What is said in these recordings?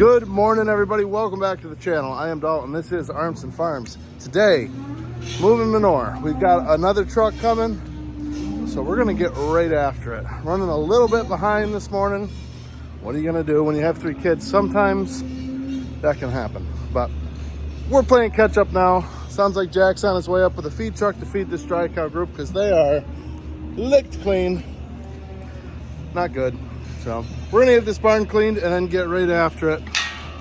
Good morning, everybody. Welcome back to the channel. I am Dalton. This is Armson Farms. Today, moving manure. We've got another truck coming, so we're gonna get right after it. Running a little bit behind this morning. What are you gonna do when you have 3 kids? Sometimes that can happen, but we're playing catch up now. Sounds like Jack's on his way up with a feed truck to feed this dry cow group because they are licked clean. Not good. So we're gonna get this barn cleaned and then get right after it.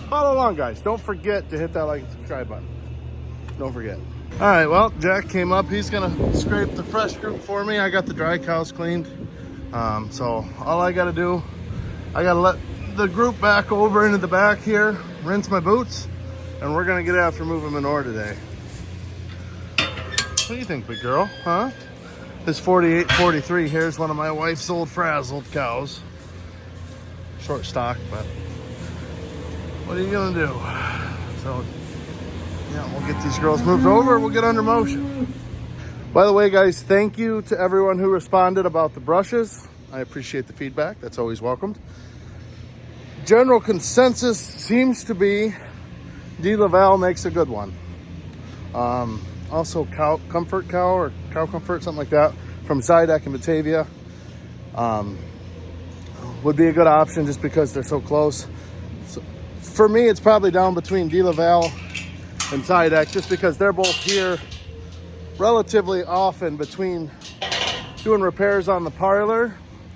Follow along, guys. Don't forget to hit that like and subscribe button. Don't forget. All right, well, Jack came up. He's gonna scrape the fresh group for me. I got the dry cows cleaned. So all I gotta do, I gotta let the group back over into the back here, rinse my boots, and we're gonna get after moving manure today. What do you think, big girl, huh? This 48-43 here is one of my wife's old frazzled cows. Short stock, but what are you gonna do? So yeah, we'll get these girls moved over, we'll get under motion. By the way, guys, thank you to everyone who responded about the brushes. I appreciate the feedback. That's always welcomed. General consensus seems to be D. Laval makes a good one. Also Cow Comfort, something like that, from Zydek in Batavia. Would be a good option just because they're so close. So for me, it's probably down between D. Laval and Zydek, just because they're both here relatively often between doing repairs on the parlor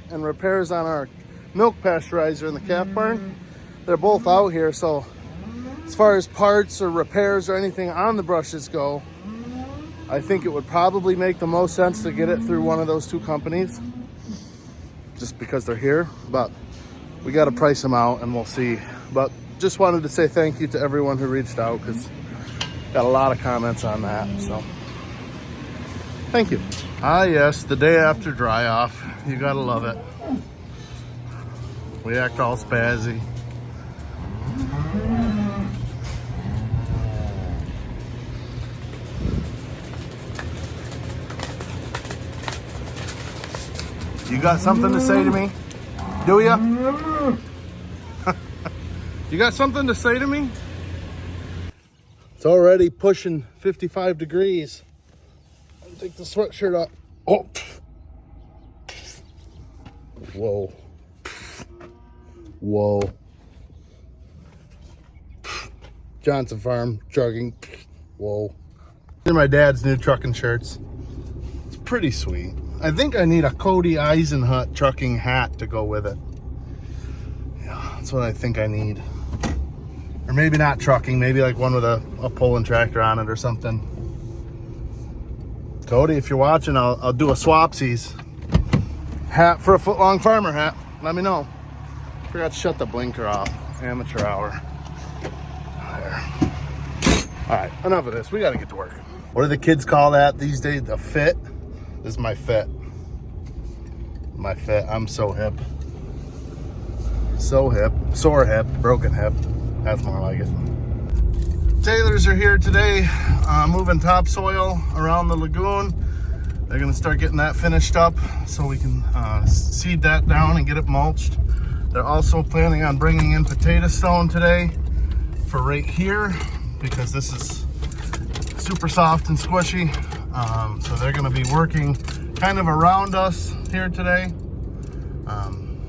and repairs on our milk pasteurizer in the calf barn. They're both out here, so as far as parts or repairs or anything on the brushes go, I think it would probably make the most sense to get it through one of those 2 companies, just because they're here. But we got to price them out and we'll see. But just wanted to say thank you to everyone who reached out, because got a lot of comments on that, so thank you. Ah yes, the day after dry off, you gotta love it. We act all spazzy. You got something to say to me? Do ya? You got something to say to me? It's already pushing 55 degrees. I'll take the sweatshirt off. Oh. Whoa. Whoa. Johnson Farm trucking. Whoa. These are my dad's new trucking shirts. It's pretty sweet. I think I need a Cody Eisenhut trucking hat to go with it. Yeah, that's what I think I need. Or maybe not trucking, maybe like one with a pulling tractor on it or something. Cody, if you're watching, I'll do a swapsies. Hat for a foot-long farmer hat. Let me know. Forgot to shut the blinker off. Amateur hour. There. All right, enough of this. We got to get to work. What do the kids call that these days? The fit? This is my fit. My fit. I'm so hip. So hip. Sore hip. Broken hip. That's more like it. Taylors are here today, moving topsoil around the lagoon. They're gonna start getting that finished up so we can seed that down and get it mulched. They're also planning on bringing in potato stone today for right here, because this is super soft and squishy. So they're gonna be working kind of around us here today.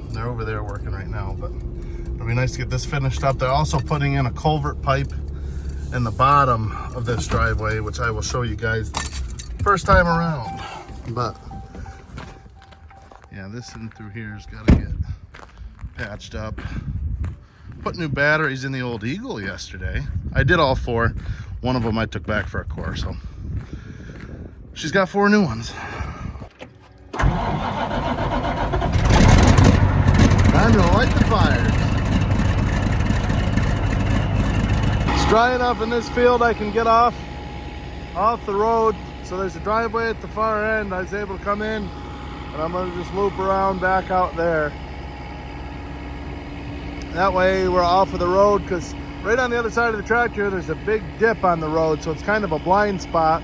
They're over there working right now, but it'll be nice to get this finished up. They're also putting in a culvert pipe in the bottom of this driveway, which I will show you guys first time around. But yeah, this in through here has got to get patched up. Put new batteries in the old Eagle yesterday. I did all 4. One of them I took back for a core, so she's got 4 new ones. Time to light the fire. It's dry enough in this field I can get off the road. So there's a driveway at the far end. I was able to come in, and I'm gonna just loop around back out there. That way we're off of the road, because right on the other side of the track here, there's a big dip on the road, so it's kind of a blind spot.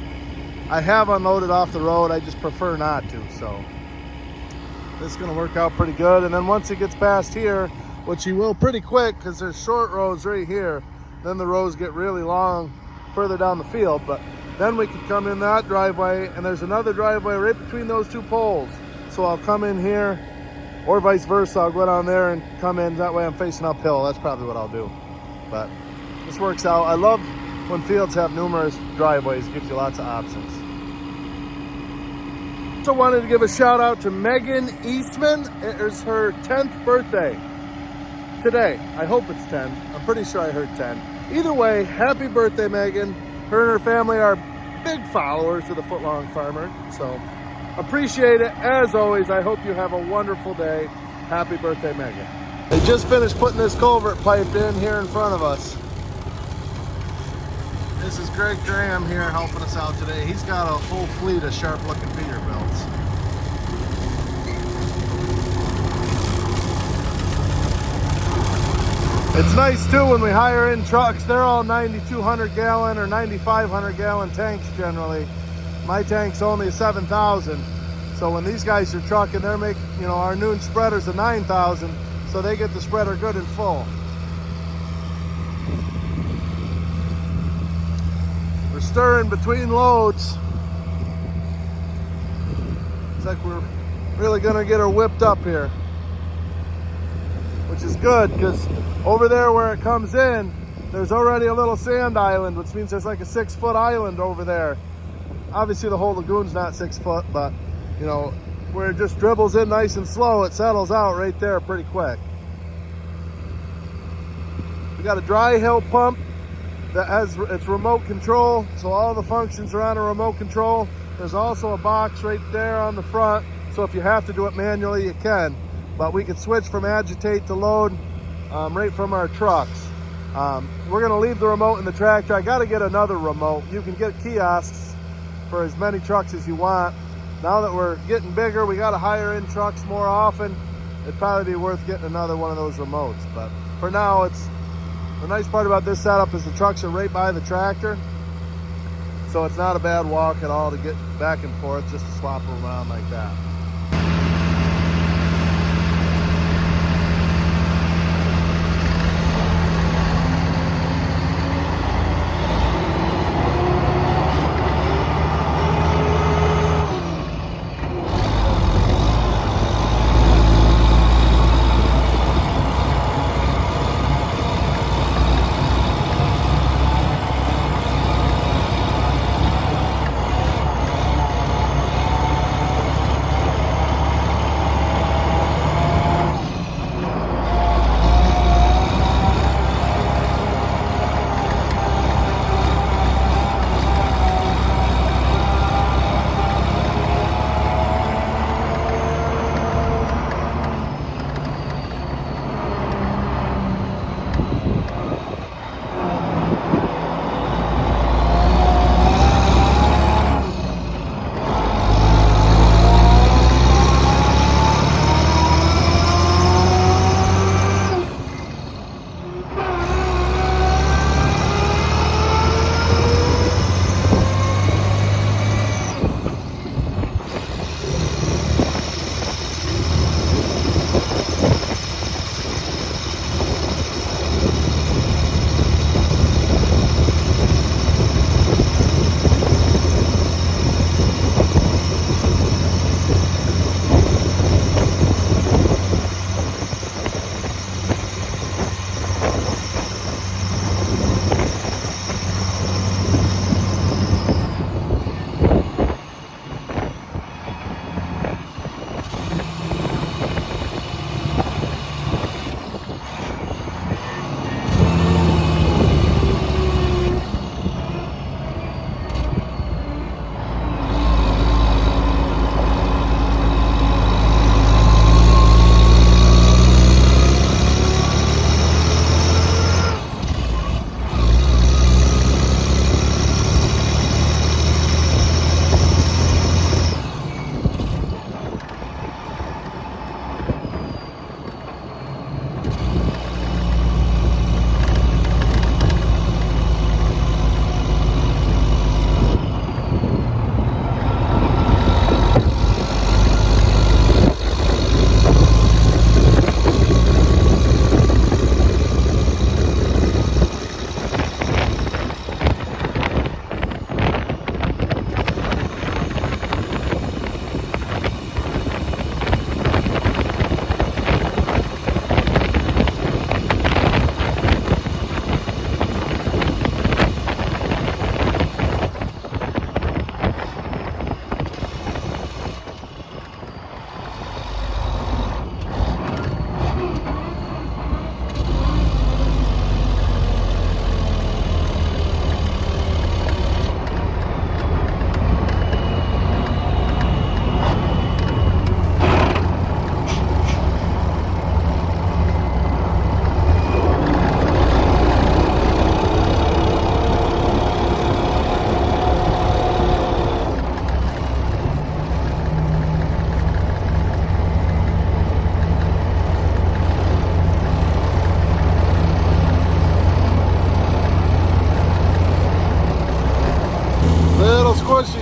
I have unloaded off the road, I just prefer not to, so this is gonna work out pretty good. And then once it gets past here, which he will pretty quick because there's short rows right here. Then the rows get really long further down the field, but then we can come in that driveway, and there's another driveway right between those two poles. So I'll come in here, or vice versa. I'll go down there and come in. That way I'm facing uphill. That's probably what I'll do. But this works out. I love when fields have numerous driveways. It gives you lots of options. Also wanted to give a shout out to Megan Eastman. It is her 10th birthday today. I hope it's 10. I'm pretty sure I heard 10. Either way, happy birthday, Megan. Her and her family are big followers of the Footlong Farmer. So appreciate it. As always, I hope you have a wonderful day. Happy birthday, Megan. They just finished putting this culvert pipe in here in front of us. This is Greg Graham here helping us out today. He's got a whole fleet of sharp-looking Peterbilts. It's nice too when we hire in trucks. They're all 9,200 gallon or 9,500 gallon tanks generally. My tank's only 7,000. So when these guys are trucking, they're making, you know, our noon spreader's a 9,000, so they get the spreader good and full. We're stirring between loads. It's like we're really gonna get her whipped up here, which is good because over there where it comes in, there's already a little sand island, which means there's like a 6-foot island over there. Obviously the whole lagoon's not 6 foot, but you know, where it just dribbles in nice and slow, it settles out right there pretty quick. We got a dry hill pump that has its remote control, so all the functions are on a remote control. There's also a box right there on the front, so if you have to do it manually, you can. But we can switch from agitate to load right from our trucks. We're gonna leave the remote in the tractor. I gotta get another remote. You can get kiosks for as many trucks as you want. Now that we're getting bigger, we gotta hire in trucks more often. It'd probably be worth getting another one of those remotes. But for now, the nice part about this setup is the trucks are right by the tractor. So it's not a bad walk at all to get back and forth, just to swap them around like that.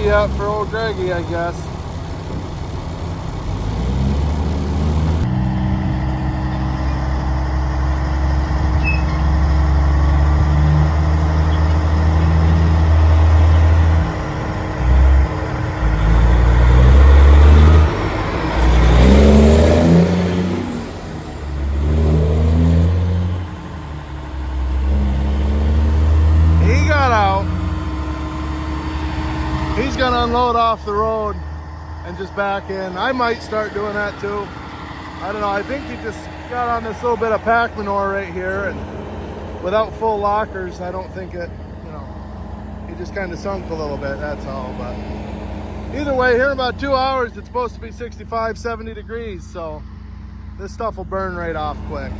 yet for old Greggy, I guess. He got out. He's gonna unload off the road and just back in. I might start doing that too. I don't know, I think he just got on this little bit of pack manure right here, and without full lockers, I don't think it, you know, he just kind of sunk a little bit, that's all. But either way, here in about 2 hours, it's supposed to be 65, 70 degrees, so this stuff will burn right off quick.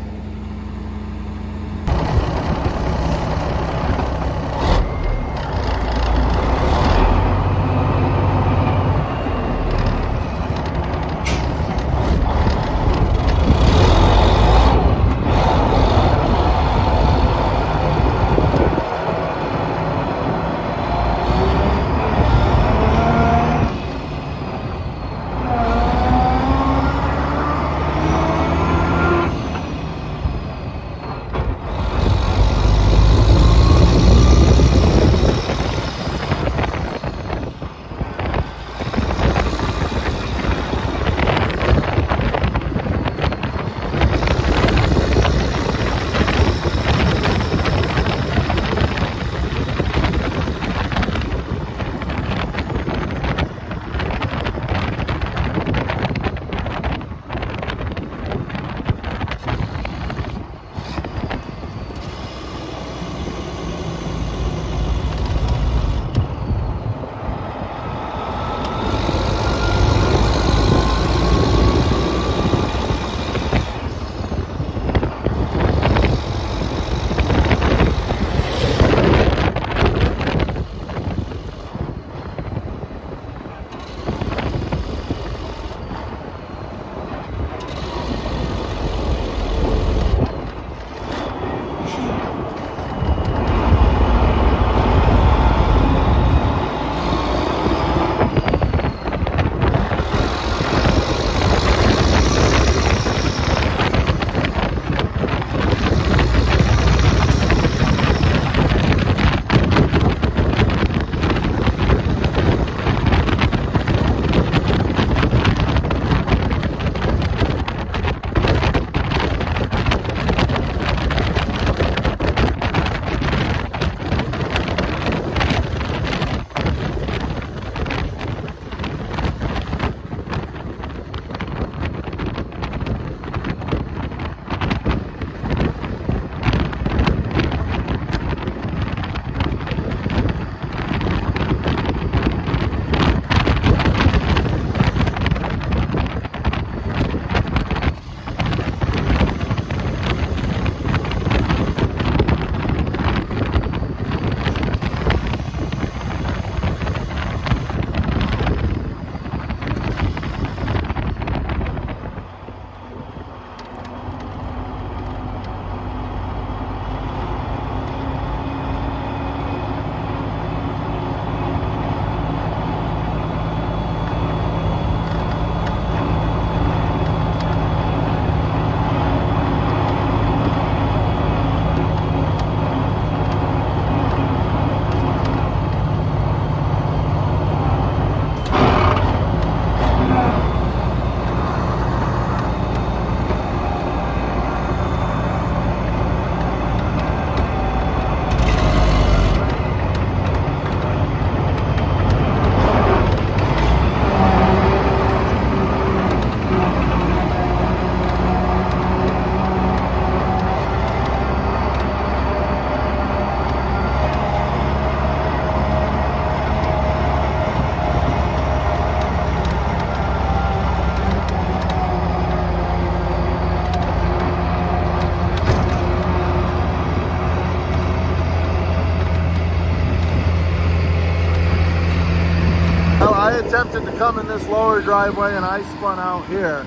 attempted to come in this lower driveway and I spun out here.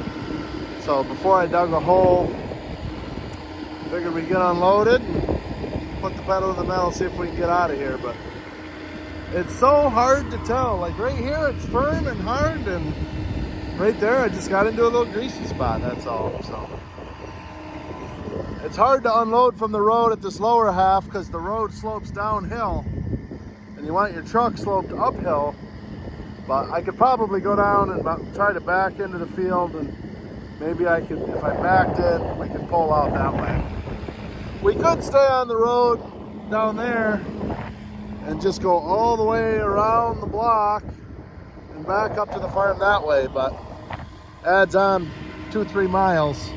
So before I dug a hole, figured we'd get unloaded, put the pedal to the metal, see if we can get out of here. But It's so hard to tell. Like right here, it's firm and hard, and right there, I just got into a little greasy spot, that's all. So it's hard to unload from the road at this lower half because the road slopes downhill and you want your truck sloped uphill. But I could probably go down and try to back into the field, and maybe I could, if I backed in, we could pull out that way. We could stay on the road down there and just go all the way around the block and back up to the farm that way, but adds on 2-3 miles.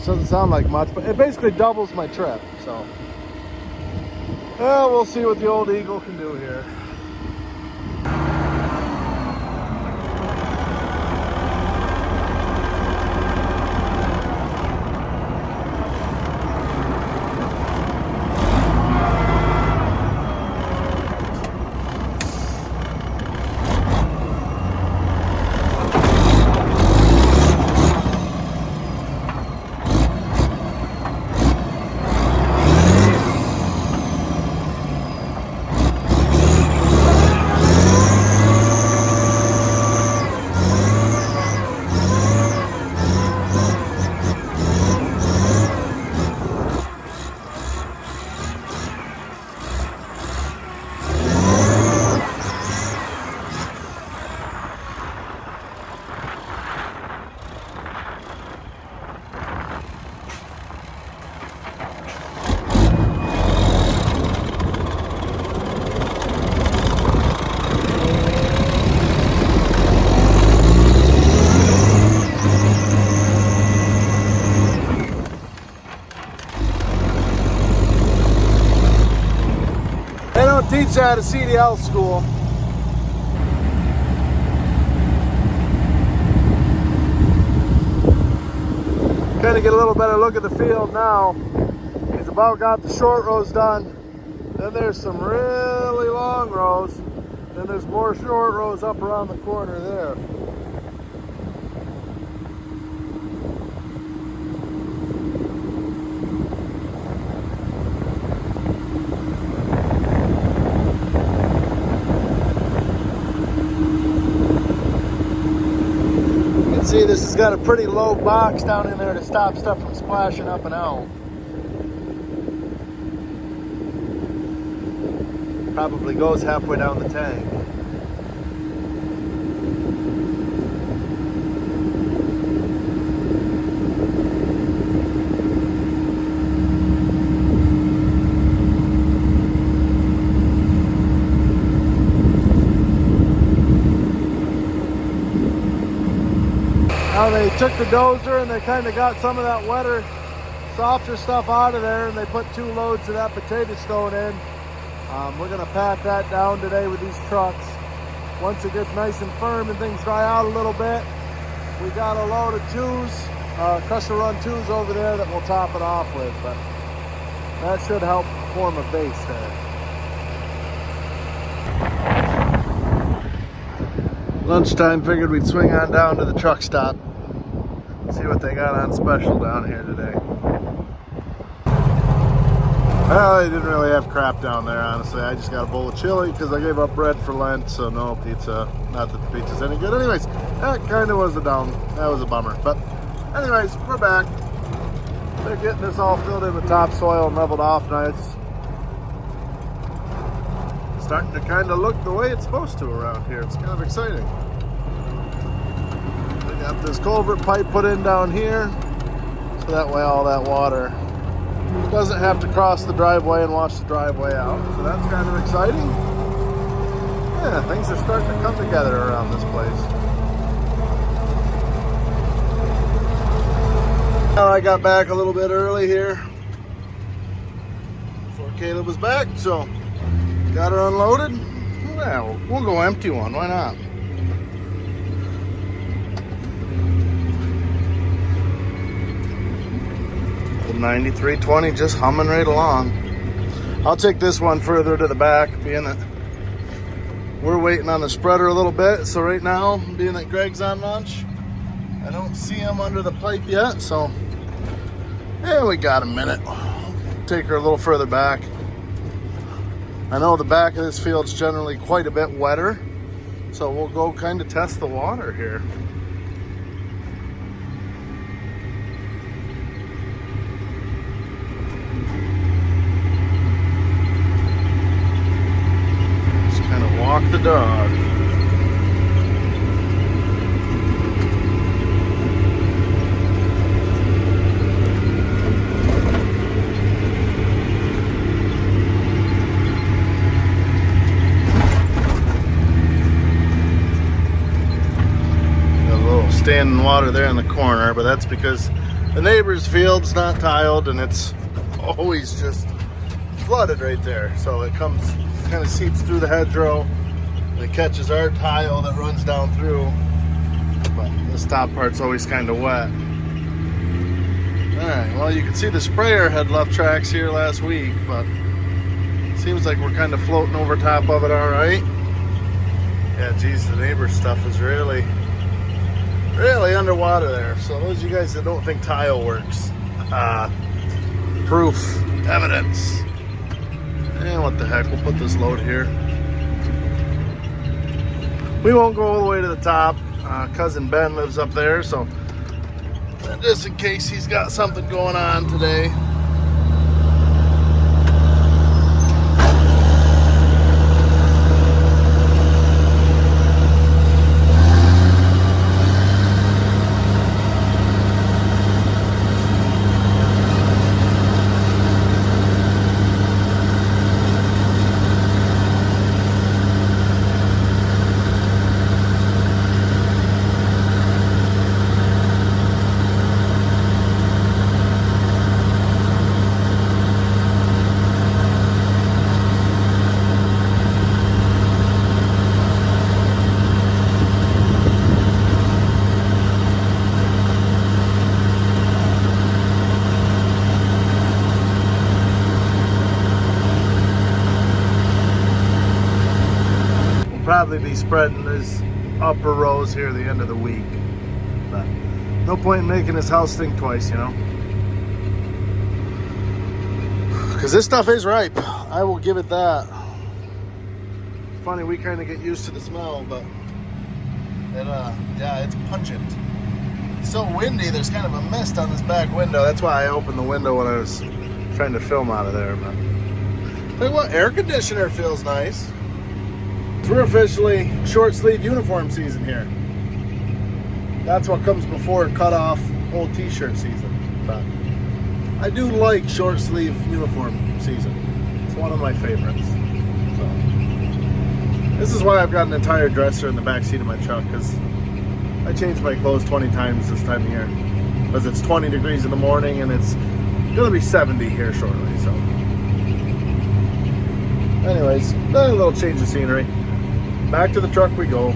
Doesn't sound like much, but it basically doubles my trip. So we'll see what the old Eagle can do here. Teach that at CDL school. Kind of get a little better look at the field now. He's about got the short rows done. Then there's some really long rows. Then there's more short rows up around the corner there. See, this has got a pretty low box down in there to stop stuff from splashing up and out. Probably goes halfway down the tank. Now they took the dozer and they kind of got some of that wetter, softer stuff out of there, and they put 2 loads of that potato stone in. We're gonna pat that down today with these trucks. Once it gets nice and firm and things dry out a little bit, we got a load of 2s, crusher run 2s over there that we'll top it off with, but that should help form a base there. Lunchtime, figured we'd swing on down to the truck stop. See what they got on special down here today. Well, they didn't really have crap down there, honestly. I just got a bowl of chili because I gave up bread for Lent, so no pizza. Not that the pizza's any good. Anyways, that kind of was that was a bummer. But anyways, we're back. They're getting this all filled in with topsoil and leveled off nice. Starting to kind of look the way it's supposed to around here. It's kind of exciting. We got this culvert pipe put in down here, so that way all that water doesn't have to cross the driveway and wash the driveway out. So that's kind of exciting. Yeah, things are starting to come together around this place. Now I got back a little bit early here before Caleb was back, so got her unloaded. Yeah, we'll go empty one. Why not? Old 9320 just humming right along. I'll take this one further to the back, being that we're waiting on the spreader a little bit. So right now, being that Greg's on lunch, I don't see him under the pipe yet. So yeah, we got a minute. Take her a little further back. I know the back of this field's generally quite a bit wetter, so we'll go kind of test the water here. Just kind of walk the dog. Standing water there in the corner, but that's because the neighbor's field's not tiled and it's always just flooded right there. So it comes, kind of seeps through the hedgerow and it catches our tile that runs down through, but this top part's always kind of wet. All right, well, you can see the sprayer had left tracks here last week, but it seems like we're kind of floating over top of it all right. Yeah, geez, the neighbor's stuff is really underwater there. So those of you guys that don't think tile works, proof, evidence. And what the heck, we'll put this load here. We won't go all the way to the top. Cousin Ben lives up there, so just in case he's got something going on today. Probably be spreading these upper rows here at the end of the week, but no point in making this house think twice, you know, because this stuff is ripe. I will give it that. It's funny, we kind of get used to the smell, but yeah, it's pungent. It's so windy, there's kind of a mist on this back window. That's why I opened the window when I was trying to film out of there. But look what, air conditioner feels nice. We're officially short sleeve uniform season here. That's what comes before cut off old t-shirt season. But I do like short sleeve uniform season. It's one of my favorites. So this is why I've got an entire dresser in the back seat of my truck, because I change my clothes 20 times this time of year. Because it's 20 degrees in the morning and it's gonna be 70 here shortly. So anyways, a little change of scenery. Back to the truck we go.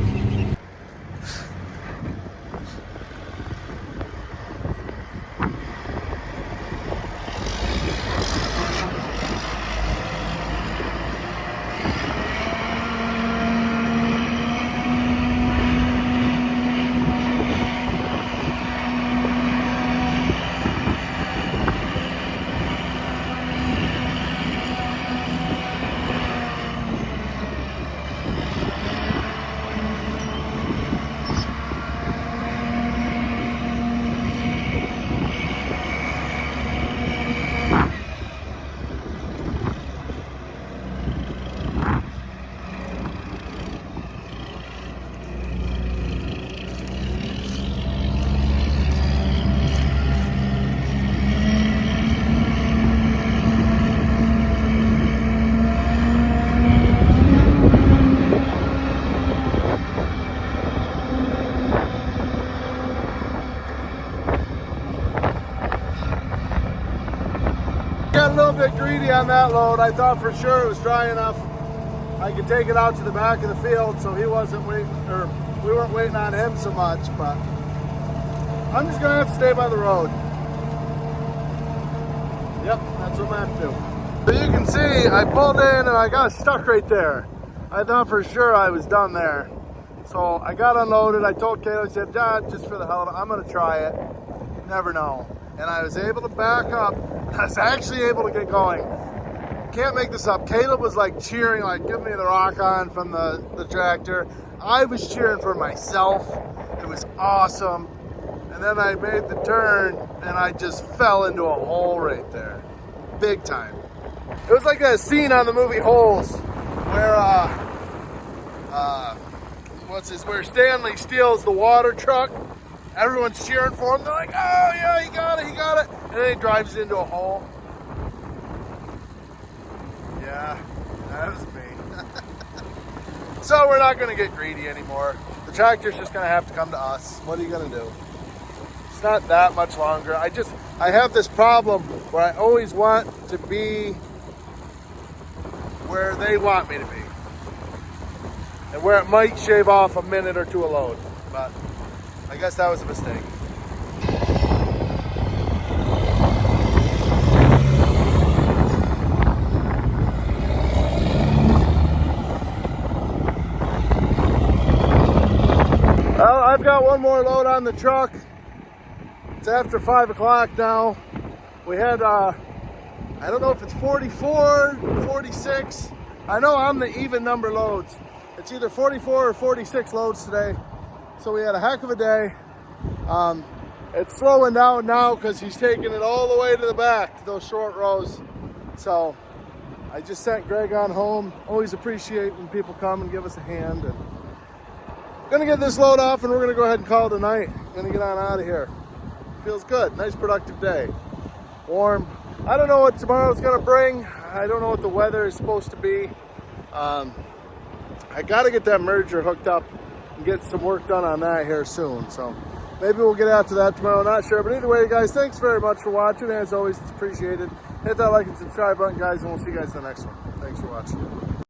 Got a little bit greedy on that load. I thought for sure it was dry enough I could take it out to the back of the field, so he wasn't waiting, or we weren't waiting on him so much, but I'm just gonna have to stay by the road. Yep, that's what I'm gonna have to do. So you can see I pulled in and I got stuck right there. I thought for sure I was done there. So I got unloaded. I told Kayla, I said, Dad, just for the hell of it, I'm gonna try it. You never know. And I was able to back up. I was actually able to get going. can't make this up. Caleb was like cheering, like give me the rock on from the tractor. I was cheering for myself. It was awesome. And then I made the turn and I just fell into a hole right there. Big time. It was like that scene on the movie Holes where where Stanley steals the water truck. Everyone's cheering for him. They're like, oh yeah, he got it. And then he drives into a hole. Yeah, that was me. So we're not gonna get greedy anymore. The tractor's just gonna have to come to us. What are you gonna do? It's not that much longer. I have this problem where I always want to be where they want me to be. And where it might shave off a minute or two a load. But I guess that was a mistake. Well, I've got one more load on the truck. It's after 5 o'clock now. We had, I don't know if it's 44, 46. I know I'm the even number loads. It's either 44 or 46 loads today. So we had a heck of a day. It's slowing down now because he's taking it all the way to the back, to those short rows. So I just sent Greg on home. Always appreciate when people come and give us a hand. And gonna get this load off and we're gonna go ahead and call it a night. Gonna get on out of here. Feels good, nice productive day. Warm. I don't know what tomorrow's gonna bring. I don't know what the weather is supposed to be. I gotta get that merger hooked up and get some work done on that here soon. So maybe we'll get after that tomorrow, not sure. But either way, guys, thanks very much for watching. As always, it's appreciated. Hit that like and subscribe button, guys, and we'll see you guys in the next one. Thanks for watching.